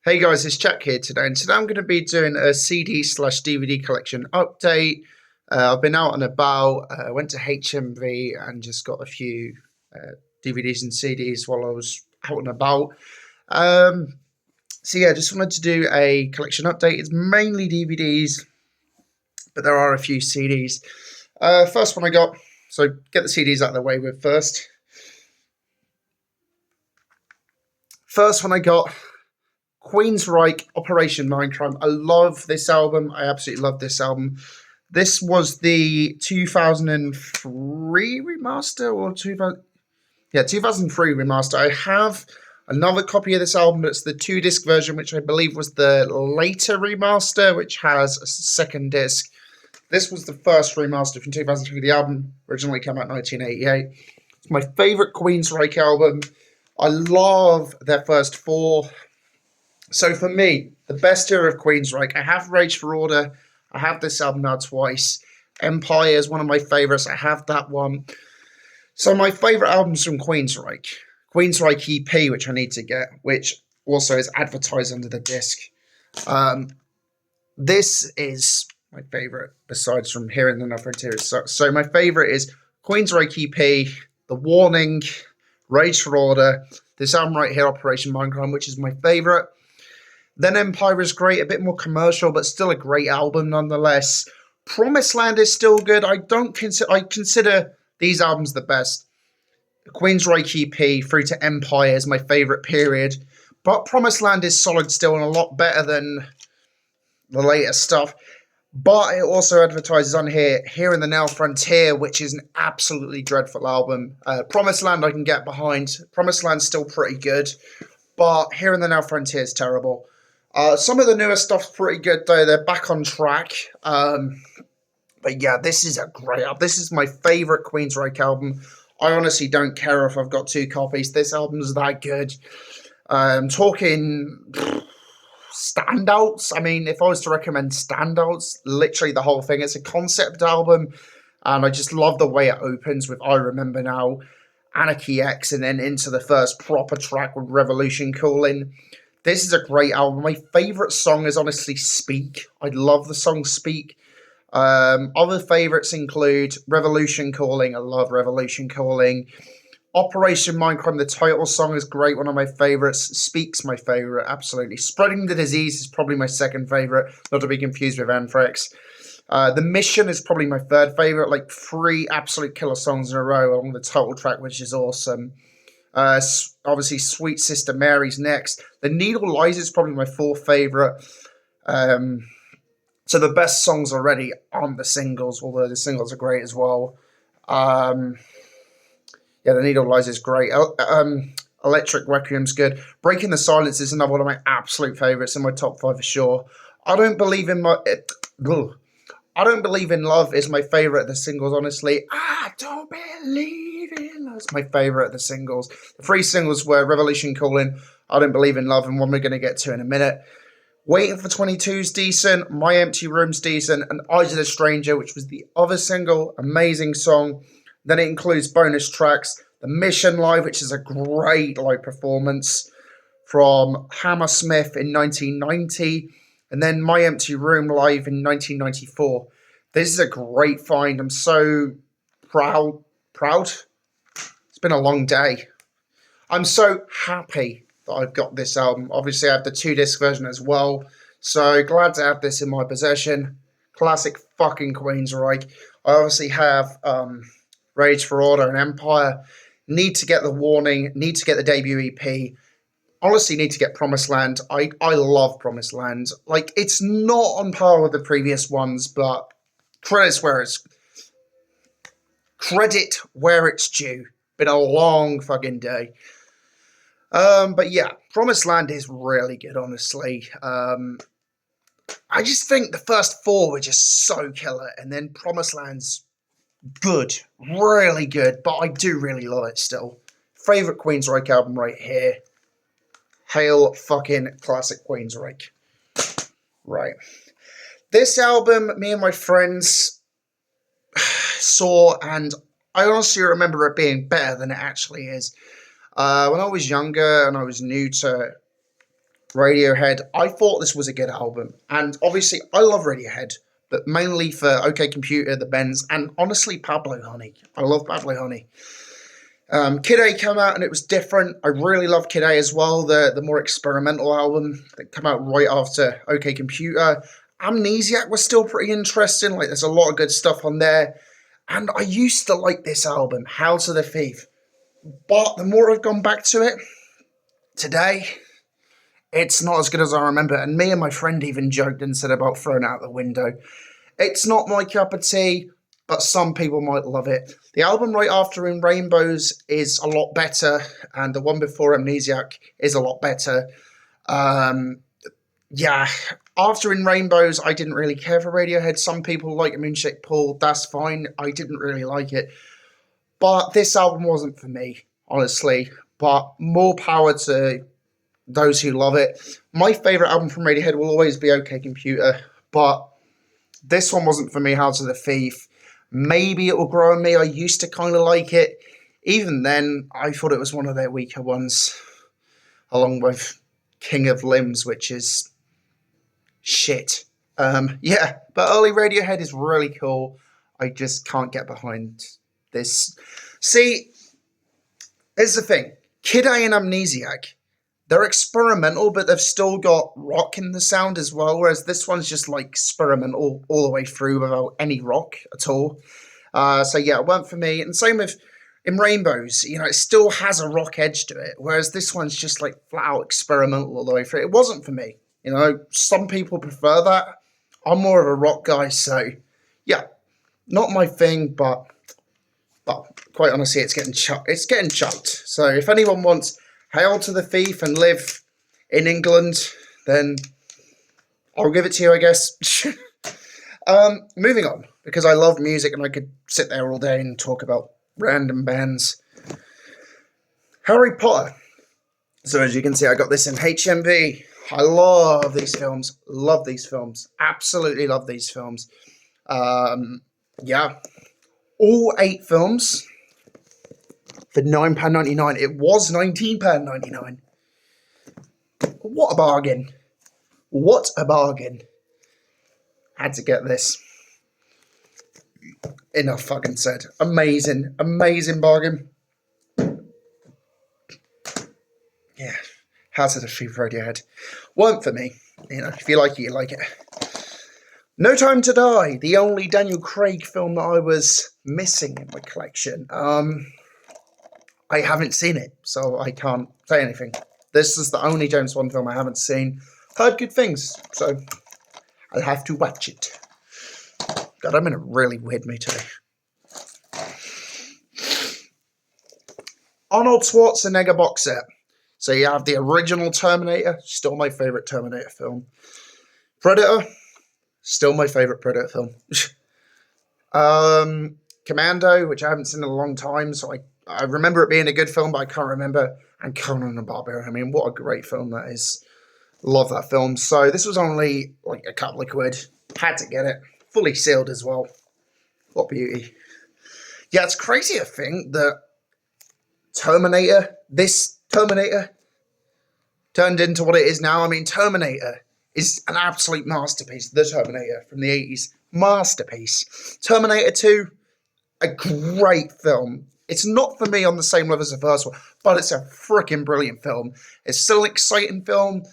Hey guys, it's Jack here today, and today I'm going to be doing a CD/DVD collection update. I've been out and about. Went to HMV and just got a few DVDs and CDs while I was out and about. So yeah, just wanted to do a collection update. It's mainly DVDs, but there are a few CDs. First one I got. So get the CDs out of the way with first. First one I got. Queensryche, Operation Mindcrime. I love this album. I absolutely love this album. This was the 2003 remaster or 2003 remaster. I have another copy of this album. It's the 2-disc version, which I believe was the later remaster, which has a second disc. This was the first remaster from 2003. The album originally came out in 1988. It's my favorite Queensryche album. I love their first four. So for me, the best era of Queensryche, I have Rage for Order. I have this album now twice. Empire is one of my favourites. I have that one. So my favourite albums from Queensryche. Queensryche EP, which I need to get, which also is advertised under the disc. This is my favourite, besides from Hearing the Never Frontiers. So my favourite is Queensryche EP, The Warning, Rage for Order, this album right here, Operation Mindcrime, which is my favourite. Then Empire is great, a bit more commercial, but still a great album nonetheless. Promised Land is still good. I consider these albums the best. Queensryche EP through to Empire is my favourite period. But Promised Land is solid still and a lot better than the later stuff. But it also advertises on here, Hearing the Now Frontier, which is an absolutely dreadful album. Promised Land I can get behind. Promised Land's still pretty good. But Hearing the Now Frontier is terrible. Some of the newer stuff's pretty good, though. They're back on track. But yeah, this is a great album. This is my favourite Queensryche album. I honestly don't care if I've got two copies. This album's that good. Talking standouts. I mean, if I was to recommend standouts, literally the whole thing. It's a concept album, and I just love the way it opens with I Remember Now, Anarchy X, and then into the first proper track with Revolution Calling. This is a great album. My favourite song is honestly Speak. I love the song Speak. Other favourites include Revolution Calling. I love Revolution Calling. Operation Mindcrime, the title song is great. One of my favourites. Speak's my favourite, absolutely. Spreading the Disease is probably my second favourite, not to be confused with Anthrax. The Mission is probably my third favourite, like 3 absolute killer songs in a row along the title track, which is awesome. Obviously, Sweet Sister Mary's next. The Needle Lies is probably my fourth favourite. So the best songs already on the singles, although the singles are great as well. Yeah, The Needle Lies is great. Electric Requiem's good. Breaking the Silence is another one of my absolute favourites in my top 5 for sure. I Don't Believe in Love is my favourite of the singles, honestly. I Don't Believe in Love is my favourite of the singles. The 3 singles were Revolution Calling, I Don't Believe in Love, and one we're going to get to in a minute. Waiting for 22's decent, My Empty Room's decent, and Eyes of the Stranger, which was the other single, amazing song. Then it includes bonus tracks, The Mission Live, which is a great live performance from Hammersmith in 1990, and then My Empty Room live in 1994. This is a great find. I'm so proud. It's been a long day. I'm so happy that I've got this album. Obviously, I have the 2-disc version as well. So glad to have this in my possession. Classic fucking Queensryche. I obviously have Rage for Order and Empire. Need to get The Warning. Need to get the debut EP. Honestly, need to get Promised Land. I love Promised Land. Like, it's not on par with the previous ones, but credit where it's due. Been a long fucking day. But yeah, Promised Land is really good, honestly. I just think the first 4 were just so killer, and then Promised Land's good, really good, but I do really love it still. Favourite Queensryche album right here. Hail fucking classic Queensryche. Right. This album, me and my friends saw, and I honestly remember it being better than it actually is. When I was younger and I was new to Radiohead. I thought this was a good album. And obviously, I love Radiohead, but mainly for OK Computer, The Bends, and honestly, Pablo Honey. I love Pablo Honey. Kid A came out and it was different. I really love Kid A as well, the more experimental album that came out right after OK Computer. Amnesiac was still pretty interesting. Like, there's a lot of good stuff on there. And I used to like this album, Hail to the Thief. But the more I've gone back to it, today, it's not as good as I remember. And me and my friend even joked and said about throwing it out the window. It's not my cup of tea, but some people might love it. The album right after In Rainbows is a lot better, and the one before Amnesiac is a lot better. Yeah, after In Rainbows, I didn't really care for Radiohead. Some people like Moonshake Paul, that's fine. I didn't really like it. But this album wasn't for me, honestly. But more power to those who love it. My favourite album from Radiohead will always be OK Computer, but this one wasn't for me, Hail to the Thief. Maybe it will grow on me. I used to kind of like it. Even then, I thought it was one of their weaker ones, along with King of Limbs, which is shit. Yeah, but early Radiohead is really cool. I just can't get behind this. See, here's the thing. Kid A and Amnesiac, they're experimental, but they've still got rock in the sound as well, whereas this one's just like experimental all the way through without any rock at all. So yeah, it weren't for me. And same with In Rainbows, you know, it still has a rock edge to it, whereas this one's just like flat out experimental all the way through. It wasn't for me. You know, some people prefer that. I'm more of a rock guy, so yeah, not my thing, but quite honestly, it's getting chucked. So if anyone wants Hail to the Thief and live in England, then I'll give it to you, I guess. Moving on, because I love music and I could sit there all day and talk about random bands. Harry Potter. So as you can see, I got this in HMV. I love these films. Love these films. Absolutely love these films. Yeah. All 8 films for £9.99. It was £19.99. What a bargain. What a bargain. Had to get this. Enough fucking said. Amazing. Amazing bargain. Yeah. House of the Thief, Radiohead. Weren't for me. You know, if you like it, you like it. No Time to Die, the only Daniel Craig film that I was missing in my collection. I haven't seen it, so I can't say anything. This is the only James Bond film I haven't seen. Heard good things, so I'll have to watch it. God, I'm in a really weird mood today. Arnold Schwarzenegger box set. So you have the original Terminator, still my favourite Terminator film. Predator, still my favourite Predator film. Commando, which I haven't seen in a long time, so I remember it being a good film, but I can't remember. And Conan the Barbarian, I mean, what a great film that is. Love that film. So this was only like a couple of quid. Had to get it. Fully sealed as well. What beauty. Yeah, it's crazy to think that this Terminator, turned into what it is now. I mean, Terminator is an absolute masterpiece. The Terminator from the 80s. Masterpiece. Terminator 2, a great film. It's not for me on the same level as the first one, but it's a freaking brilliant film. It's still an exciting film.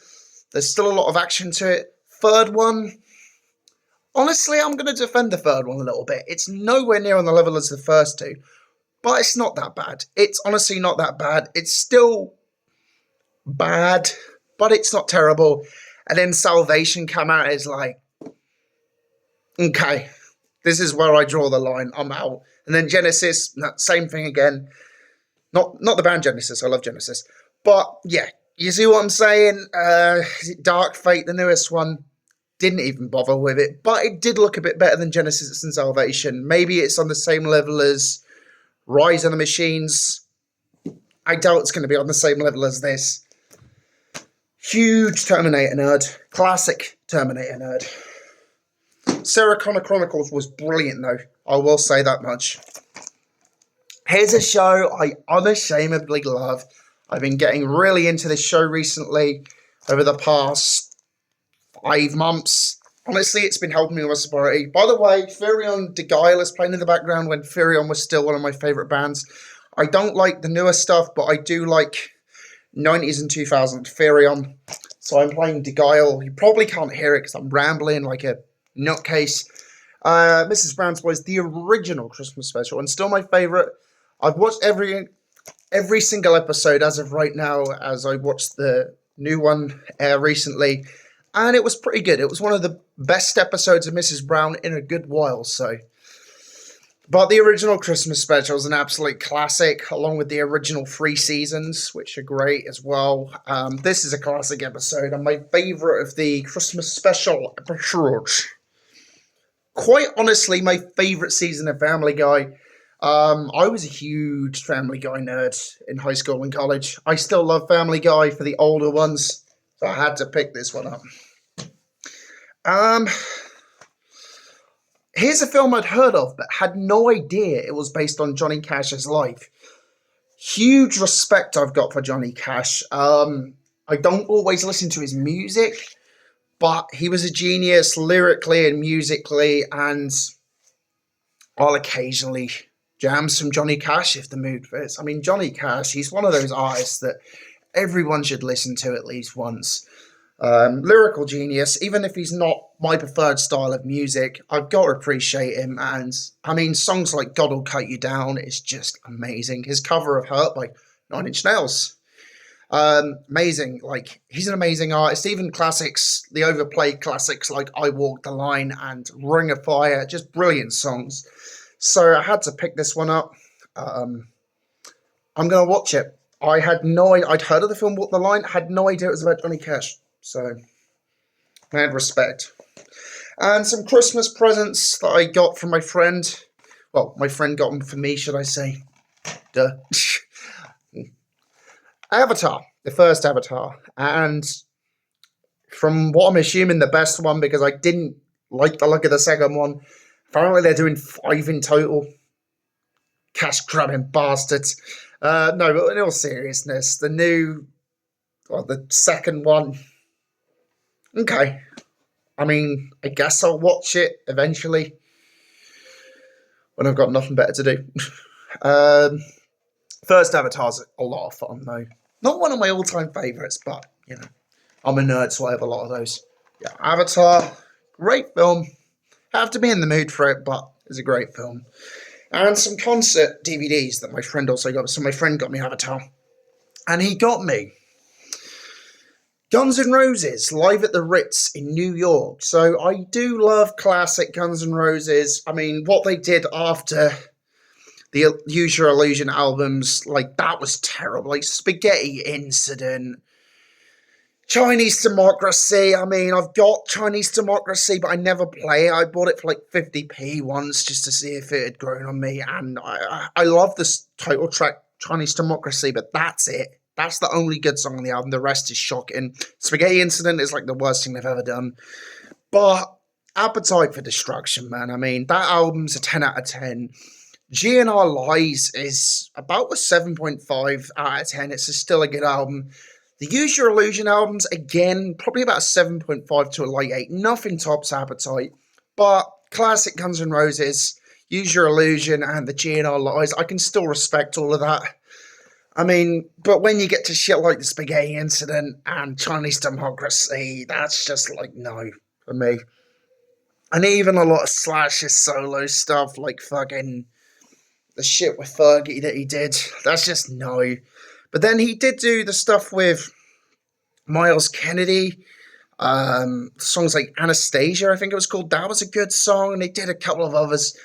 There's still a lot of action to it. Third one, honestly, I'm going to defend the third one a little bit. It's nowhere near on the level as the first two, but it's not that bad. It's honestly not that bad. It's still bad, but it's not terrible. And then Salvation came out as like, okay, this is where I draw the line. I'm out. And then Genesis, same thing again. Not the band Genesis. I love Genesis. But yeah, you see what I'm saying? Dark Fate, the newest one, didn't even bother with it. But it did look a bit better than Genesis and Salvation. Maybe it's on the same level as Rise of the Machines. I doubt it's going to be on the same level as this. Huge Terminator nerd. Classic Terminator nerd. Sarah Connor Chronicles was brilliant, though. I will say that much. Here's a show I unashamedly love. I've been getting really into this show recently. over the past 5 months. Honestly, it's been helping me with my sobriety. By the way, Furion De Guile is playing in the background when Furion was still one of my favourite bands. I don't like the newer stuff, but I do like 90s and 2000s Furion. So I'm playing De Guile. You probably can't hear it because I'm rambling like a nutcase. Mrs. Brown's Boys, the original Christmas special, and still my favourite. I've watched every single episode as of right now, as I watched the new one recently, and it was pretty good. It was one of the best episodes of Mrs. Brown in a good while, so. But the original Christmas special is an absolute classic, along with the original 3 seasons, which are great as well. This is a classic episode, and my favourite of the Christmas special episodes. Quite honestly, my favourite season of Family Guy. I was a huge Family Guy nerd in high school and college. I still love Family Guy for the older ones, so I had to pick this one up. Here's a film I'd heard of, but had no idea it was based on Johnny Cash's life. Huge respect I've got for Johnny Cash. I don't always listen to his music, but he was a genius lyrically and musically, and I'll occasionally jam some Johnny Cash if the mood fits. I mean, Johnny Cash, he's one of those artists that everyone should listen to at least once. Lyrical genius, even if he's not my preferred style of music, I've got to appreciate him. And I mean, songs like God'll Cut You Down is just amazing. His cover of Hurt by 9 Inch Nails, amazing. Like, he's an amazing artist. Even classics, the overplayed classics like I Walk the Line and Ring of Fire, just brilliant songs. So I had to pick this one up. I'm gonna watch it. I'd heard of the film Walk the Line, had no idea it was about Johnny Cash. So, mad respect. And some Christmas presents that I got from my friend. Well, my friend got them for me, should I say. Duh. Avatar, the first Avatar. And from what I'm assuming, the best one, because I didn't like the look of the second one. Apparently they're doing 5 in total. Cash grabbing bastards. No, but in all seriousness, the second one. Okay. I mean, I guess I'll watch it eventually when I've got nothing better to do. First Avatar's a lot of fun, though. Not one of my all-time favourites, but, you know, I'm a nerd, so I have a lot of those. Yeah, Avatar, great film. Have to be in the mood for it, but it's a great film. And some concert DVDs that my friend also got. So my friend got me Avatar. And he got me Guns N' Roses live at the Ritz in New York. So I do love classic Guns N' Roses. I mean, what they did after the Use Your Illusion albums, like, that was terrible. Like, Spaghetti Incident, Chinese Democracy. I mean, I've got Chinese Democracy, but I never play it. I bought it for like 50p once just to see if it had grown on me. And I love this title track, Chinese Democracy, but that's it. That's the only good song on the album. The rest is shocking. Spaghetti Incident is like the worst thing they've ever done. But Appetite for Destruction, man. I mean, that album's a 10 out of 10. GNR Lies is about a 7.5 out of 10. It's still a good album. The Use Your Illusion albums, again, probably about a 7.5 to a light 8. Nothing tops Appetite. But classic Guns N' Roses, Use Your Illusion, and the GNR Lies, I can still respect all of that. I mean, but when you get to shit like the Spaghetti Incident and Chinese Democracy, that's just like, no, for me. And even a lot of Slash's solo stuff, like fucking the shit with Fergie that he did, that's just no. But then he did do the stuff with Miles Kennedy, songs like Anastasia, I think it was called. That was a good song, and he did a couple of others.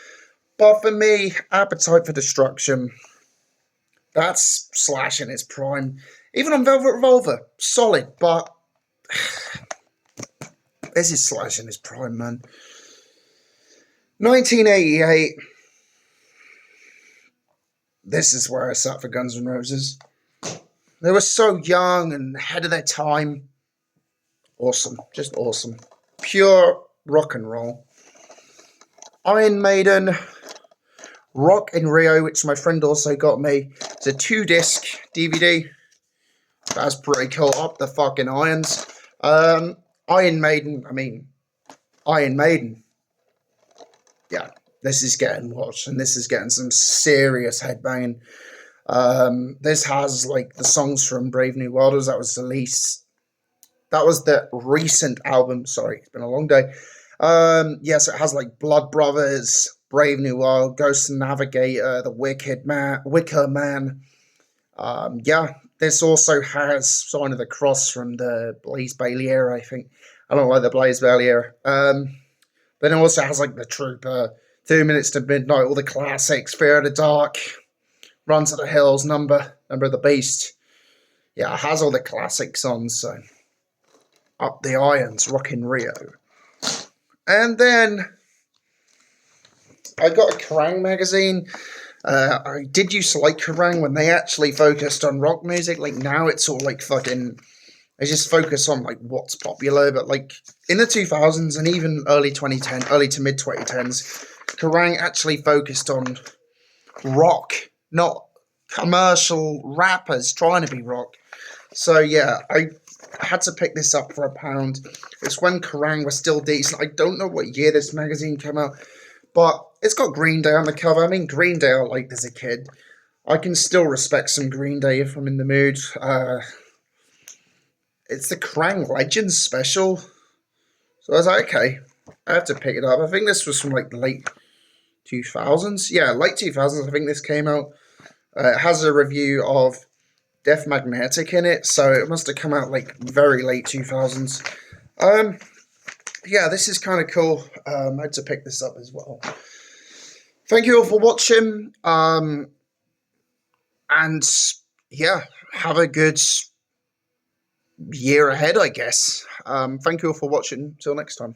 But for me, Appetite for Destruction, that's Slash in its prime. Even on Velvet Revolver, solid, but this is Slash in his prime, man. 1988, this is where I sat for Guns N' Roses. They were so young and ahead of their time. Awesome, just awesome. Pure rock and roll. Iron Maiden, Rock in Rio, which my friend also got me. It's a 2-disc DVD. That's pretty cool. Up the fucking irons. Iron Maiden. I mean, Iron Maiden. Yeah, this is getting watched, and this is getting some serious headbanging. This has like the songs from Brave New World. That was the least. That was the recent album. Sorry, it's been a long day. Yes, it has like Blood Brothers, Brave New World, Ghost and Navigator, The Wicker Man. Yeah, this also has Sign of the Cross from the Blaze Bailey era, I think. I don't like the Blaze Bailey era. Then it also has like The Trooper, 2 Minutes to Midnight, all the classics, Fear of the Dark, Run to the Hills, Number of the Beast. Yeah, it has all the classics on, so Up the Irons, Rockin' Rio. And then I got a Kerrang magazine. I did used to like Kerrang when they actually focused on rock music. Like now it's all like fucking, they just focus on like what's popular. But like in the 2000s and even early to mid 2010s, Kerrang actually focused on rock, not commercial rappers trying to be rock. So yeah, I had to pick this up for £1. It's when Kerrang was still decent. I don't know what year this magazine came out, but it's got Green Day on the cover. I mean, Green Day I liked as a kid. I can still respect some Green Day if I'm in the mood. It's the Kerrang Legends special. So I was like, okay, I have to pick it up. I think this was from like the late 2000s. Yeah, late 2000s I think this came out. It has a review of Death Magnetic in it, so it must have come out like very late 2000s. Yeah, this is kind of cool. I had to pick this up as well. Thank you all for watching. And yeah, have a good year ahead, I guess. Thank you all for watching. Till next time.